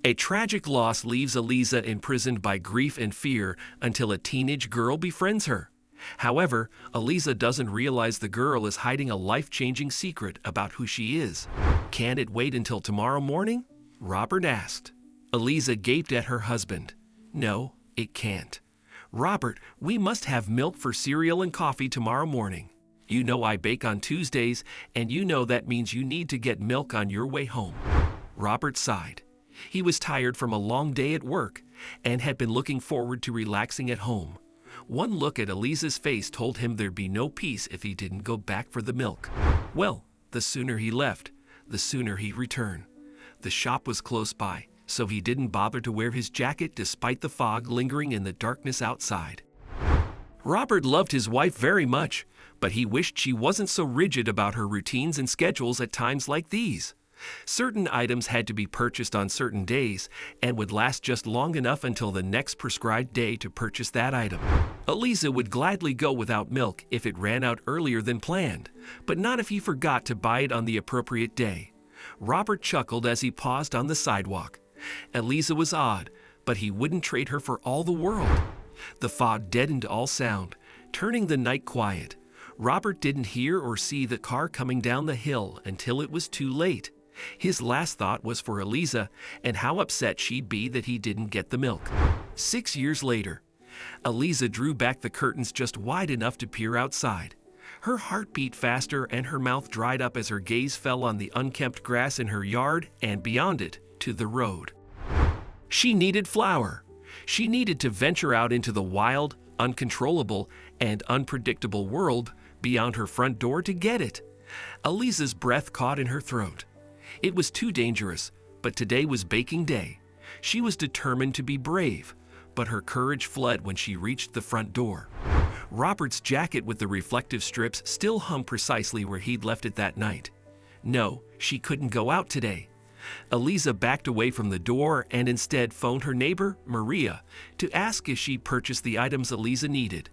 A tragic loss leaves Eliza imprisoned by grief and fear until a teenage girl befriends her. However, Eliza doesn't realize the girl is hiding a life-changing secret about who she is. "Can't it wait until tomorrow morning?" Robert asked. Eliza gaped at her husband. "No, it can't. Robert, we must have milk for cereal and coffee tomorrow morning. You know I bake on Tuesdays, and you know that means you need to get milk on your way home." Robert sighed. He was tired from a long day at work and had been looking forward to relaxing at home. One look at Eliza's face told him there'd be no peace if he didn't go back for the milk. Well, the sooner he left, the sooner he'd return. The shop was close by, so he didn't bother to wear his jacket despite the fog lingering in the darkness outside. Robert loved his wife very much, but he wished she wasn't so rigid about her routines and schedules at times like these. Certain items had to be purchased on certain days and would last just long enough until the next prescribed day to purchase that item. Eliza would gladly go without milk if it ran out earlier than planned, but not if he forgot to buy it on the appropriate day. Robert chuckled as he paused on the sidewalk. Eliza was odd, but he wouldn't trade her for all the world. The fog deadened all sound, turning the night quiet. Robert didn't hear or see the car coming down the hill until it was too late. His last thought was for Eliza and how upset she'd be that he didn't get the milk. 6 years later, Eliza drew back the curtains just wide enough to peer outside. Her heart beat faster and her mouth dried up as her gaze fell on the unkempt grass in her yard and beyond it, to the road. She needed flour. She needed to venture out into the wild, uncontrollable, and unpredictable world beyond her front door to get it. Eliza's breath caught in her throat. It was too dangerous, but today was baking day. She was determined to be brave, but her courage fled when she reached the front door. Robert's jacket with the reflective strips still hung precisely where he'd left it that night. No, she couldn't go out today. Eliza backed away from the door and instead phoned her neighbor, Maria, to ask if she'd purchased the items Eliza needed.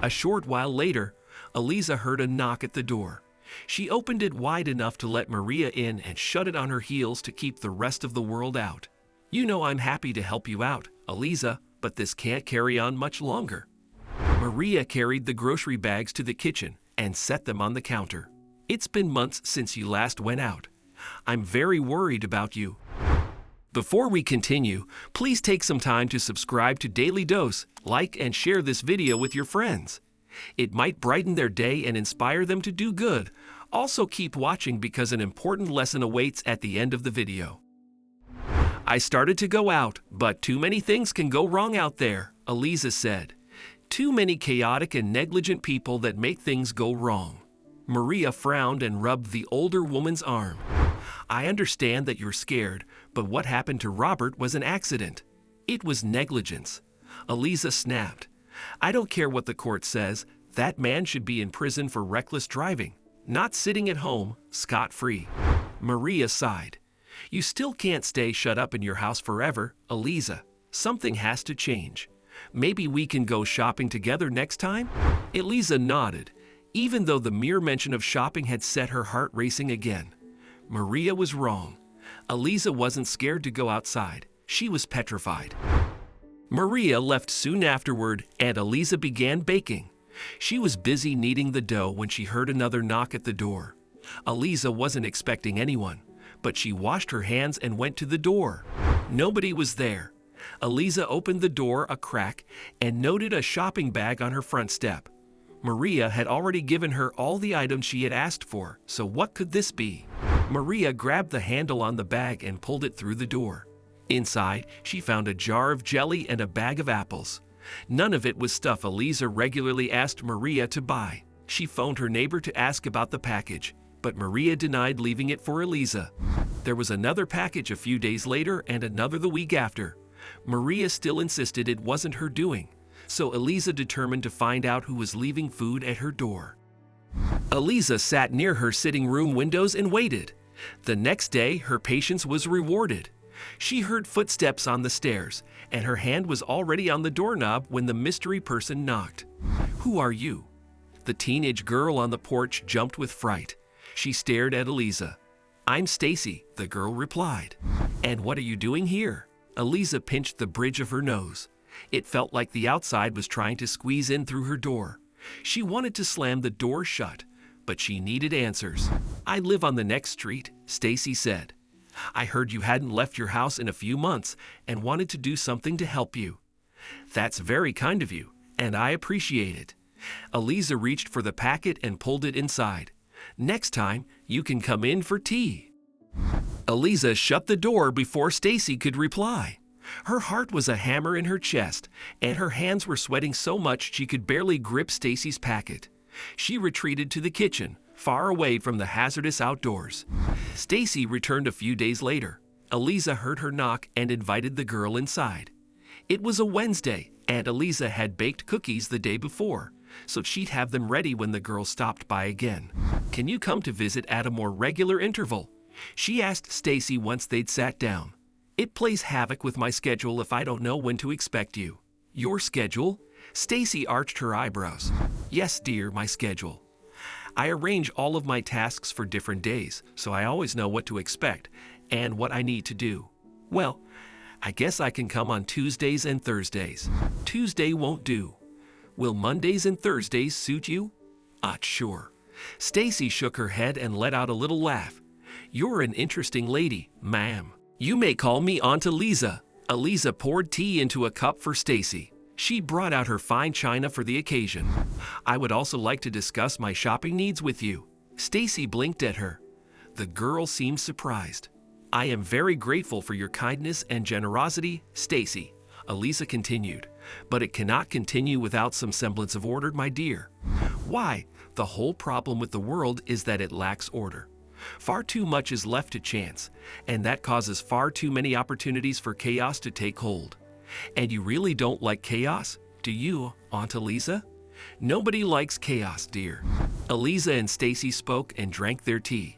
A short while later, Eliza heard a knock at the door. She opened it wide enough to let Maria in and shut it on her heels to keep the rest of the world out. "You know I'm happy to help you out, Eliza, but this can't carry on much longer." Maria carried the grocery bags to the kitchen and set them on the counter. "It's been months since you last went out. I'm very worried about you." Before we continue, please take some time to subscribe to Dailydose, like and share this video with your friends. It might brighten their day and inspire them to do good. Also keep watching because an important lesson awaits at the end of the video. "I started to go out, but too many things can go wrong out there," Eliza said. "Too many chaotic and negligent people that make things go wrong." Maria frowned and rubbed the older woman's arm. "I understand that you're scared, but what happened to Robert was an accident. It was negligence." Eliza snapped. "I don't care what the court says. That man should be in prison for reckless driving, not sitting at home, scot-free." Maria sighed. "You still can't stay shut up in your house forever, Eliza. Something has to change. Maybe we can go shopping together next time?" Eliza nodded, even though the mere mention of shopping had set her heart racing again. Maria was wrong. Eliza wasn't scared to go outside. She was petrified. Maria left soon afterward, and Eliza began baking. She was busy kneading the dough when she heard another knock at the door. Eliza wasn't expecting anyone, but she washed her hands and went to the door. Nobody was there. Eliza opened the door a crack and noted a shopping bag on her front step. Maria had already given her all the items she had asked for, so what could this be? Maria grabbed the handle on the bag and pulled it through the door. Inside, she found a jar of jelly and a bag of apples. None of it was stuff Eliza regularly asked Maria to buy. She phoned her neighbor to ask about the package, but Maria denied leaving it for Eliza. There was another package a few days later and another the week after. Maria still insisted it wasn't her doing, so Eliza determined to find out who was leaving food at her door. Eliza sat near her sitting room windows and waited. The next day, her patience was rewarded. She heard footsteps on the stairs, and her hand was already on the doorknob when the mystery person knocked. "Who are you?" The teenage girl on the porch jumped with fright. She stared at Eliza. "I'm Stacy," the girl replied. And what are you doing here? Eliza pinched the bridge of her nose. It felt like the outside was trying to squeeze in through her door. She wanted to slam the door shut, but she needed answers. I live on the next street, Stacy said. I heard you hadn't left your house in a few months and wanted to do something to help you. That's very kind of you, and I appreciate it. Eliza reached for the packet and pulled it inside. Next time, you can come in for tea. Eliza shut the door before Stacy could reply. Her heart was a hammer in her chest, and her hands were sweating so much she could barely grip Stacy's packet. She retreated to the kitchen, far away from the hazardous outdoors. Stacy returned a few days later. Eliza heard her knock and invited the girl inside. It was a Wednesday, and Eliza had baked cookies the day before, so she'd have them ready when the girl stopped by again. Can you come to visit at a more regular interval? She asked Stacy once they'd sat down. It plays havoc with my schedule if I don't know when to expect you. Your schedule? Stacy arched her eyebrows. Yes, dear, my schedule. I arrange all of my tasks for different days, so I always know what to expect and what I need to do. Well, I guess I can come on Tuesdays and Thursdays. Tuesday won't do. Will Mondays and Thursdays suit you? Sure. Stacy shook her head and let out a little laugh. You're an interesting lady, ma'am. You may call me Aunt Eliza. Eliza poured tea into a cup for Stacy. She brought out her fine china for the occasion. I would also like to discuss my shopping needs with you. Stacy blinked at her. The girl seemed surprised. I am very grateful for your kindness and generosity, Stacy, Eliza continued. But it cannot continue without some semblance of order, my dear. Why? The whole problem with the world is that it lacks order. Far too much is left to chance, and that causes far too many opportunities for chaos to take hold. And you really don't like chaos, do you, Aunt Eliza? Nobody likes chaos, dear. Eliza and Stacy spoke and drank their tea.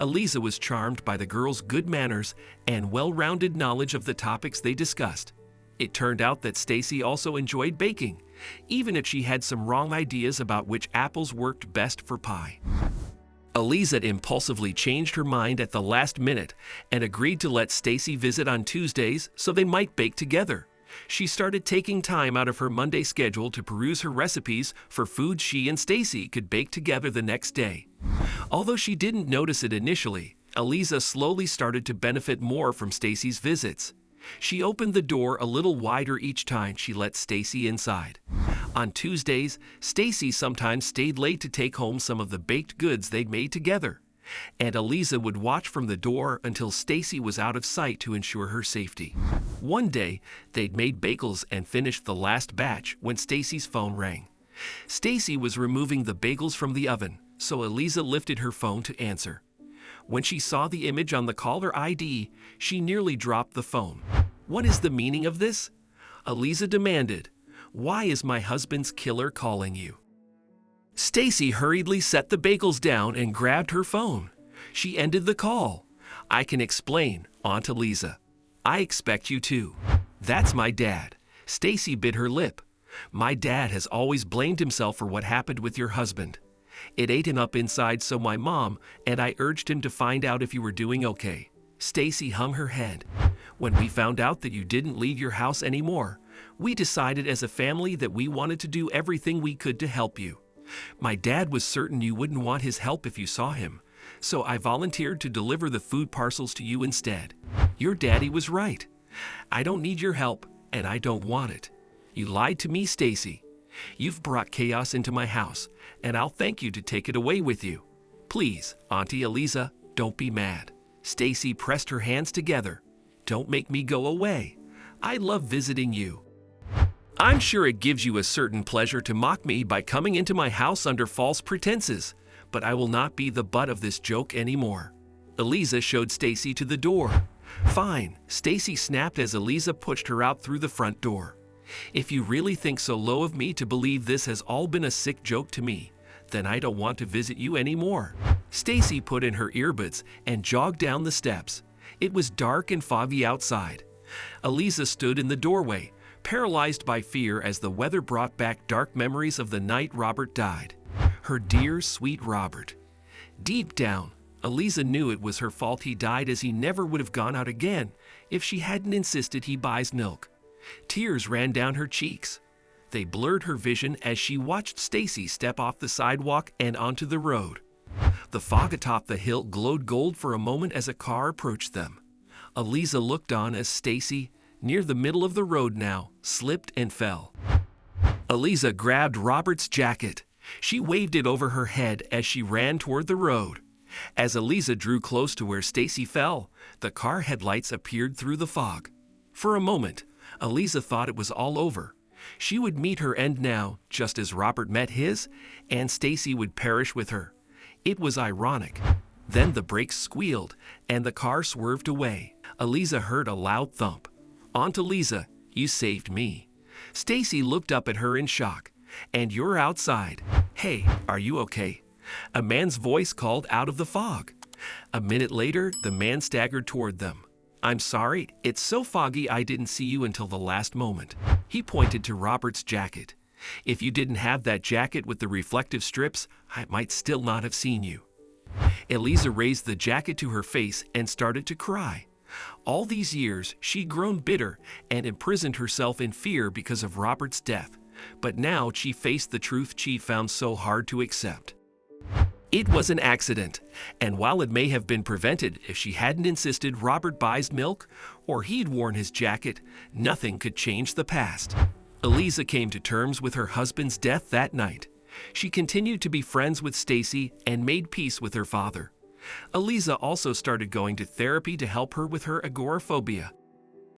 Eliza was charmed by the girls' good manners and well-rounded knowledge of the topics they discussed. It turned out that Stacy also enjoyed baking, even if she had some wrong ideas about which apples worked best for pie. Eliza impulsively changed her mind at the last minute and agreed to let Stacy visit on Tuesdays so they might bake together. She started taking time out of her Monday schedule to peruse her recipes for food she and Stacy could bake together the next day. Although she didn't notice it initially, Eliza slowly started to benefit more from Stacy's visits. She opened the door a little wider each time she let Stacy inside. On Tuesdays, Stacy sometimes stayed late to take home some of the baked goods they'd made together, and Eliza would watch from the door until Stacy was out of sight to ensure her safety. One day, they'd made bagels and finished the last batch when Stacy's phone rang. Stacy was removing the bagels from the oven, so Eliza lifted her phone to answer. When she saw the image on the caller ID, she nearly dropped the phone. What is the meaning of this? Eliza demanded. Why is my husband's killer calling you? Stacy hurriedly set the bagels down and grabbed her phone. She ended the call. I can explain, Aunt Eliza. I expect you to. That's my dad. Stacy bit her lip. My dad has always blamed himself for what happened with your husband. It ate him up inside, so my mom and I urged him to find out if you were doing okay. Stacy hung her head. When we found out that you didn't leave your house anymore, we decided as a family that we wanted to do everything we could to help you. My dad was certain you wouldn't want his help if you saw him, so I volunteered to deliver the food parcels to you instead. Your daddy was right. I don't need your help, and I don't want it. You lied to me, Stacy. You've brought chaos into my house, and I'll thank you to take it away with you. Please, Auntie Eliza, don't be mad. Stacy pressed her hands together. Don't make me go away. I love visiting you. I'm sure it gives you a certain pleasure to mock me by coming into my house under false pretenses, but I will not be the butt of this joke anymore. Eliza showed Stacy to the door. Fine, Stacy snapped as Eliza pushed her out through the front door. If you really think so low of me to believe this has all been a sick joke to me, then I don't want to visit you anymore. Stacy put in her earbuds and jogged down the steps. It was dark and foggy outside. Eliza stood in the doorway, paralyzed by fear as the weather brought back dark memories of the night Robert died. Her dear, sweet Robert. Deep down, Eliza knew it was her fault he died, as he never would have gone out again if she hadn't insisted he buys milk. Tears ran down her cheeks. They blurred her vision as she watched Stacy step off the sidewalk and onto the road. The fog atop the hill glowed gold for a moment as a car approached them. Eliza looked on as Stacy, near the middle of the road now, slipped and fell. Eliza grabbed Robert's jacket. She waved it over her head as she ran toward the road. As Eliza drew close to where Stacy fell, the car headlights appeared through the fog. For a moment, Eliza thought it was all over. She would meet her end now, just as Robert met his, and Stacy would perish with her. It was ironic. Then the brakes squealed, and the car swerved away. Eliza heard a loud thump. "Aunt Eliza, you saved me." Stacy looked up at her in shock. "And you're outside. Hey, are you okay?" A man's voice called out of the fog. A minute later, the man staggered toward them. "I'm sorry, it's so foggy I didn't see you until the last moment." He pointed to Robert's jacket. "If you didn't have that jacket with the reflective strips, I might still not have seen you." Eliza raised the jacket to her face and started to cry. All these years, she'd grown bitter and imprisoned herself in fear because of Robert's death. But now she faced the truth she found so hard to accept. It was an accident, and while it may have been prevented if she hadn't insisted Robert buys milk or he'd worn his jacket, nothing could change the past. Eliza came to terms with her husband's death that night. She continued to be friends with Stacy and made peace with her father. Eliza also started going to therapy to help her with her agoraphobia.